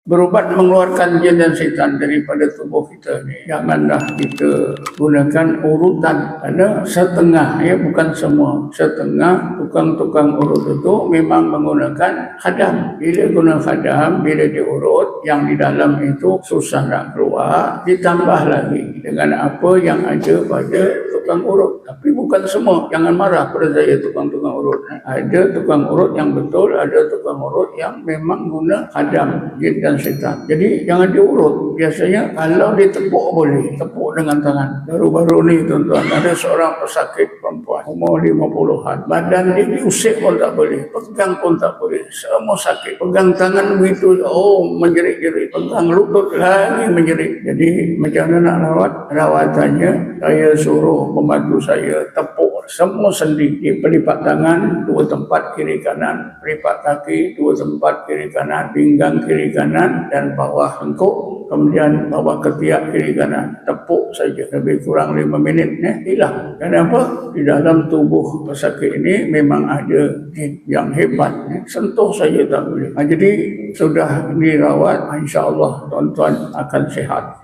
berubat mengeluarkan jin dan setan daripada tubuh kita ni, janganlah kita gunakan urutan, karena setengah, ya bukan semua, setengah tukang-tukang urut itu memang menggunakan khadam. Bila guna khadam, bila diurut, yang di dalam itu susah nak keluar, ditambah lagi dengan apa yang ada pada tukang urut. Tapi bukan semua, jangan marah pada saya tukang-tukang urut. Ada tukang urut yang betul, ada tukang urut yang memang guna khadam, jin dan setan. Jadi jangan diurut. Biasanya kalau ditepuk boleh, tepuk dengan tangan. Baru-baru ni tuan-tuan, ada seorang pesakit perempuan umur 50-an, badan dia diusik pun tak boleh, pegang pun tak boleh, semua sakit. Pegang tangan begitu, oh menjerit-jerit, pegang lutut lagi menjerit. Jadi macam mana nak rawat? Rawatannya saya suruh pembantu saya tepuk semua sendi, di pelipat tangan 2 tempat kiri kanan, pelipat kaki 2 tempat kiri kanan, pinggang kiri kanan dan bawah tengkuk, kemudian bawah ketiak kiri kanan. Tepuk saja, lebih kurang 5 minit hilang. Kenapa? Di dalam tubuh pesakit ini memang ada jin yang hebat, sentuh saja tak boleh. Jadi sudah dirawat, insya-Allah tuan-tuan akan sihat.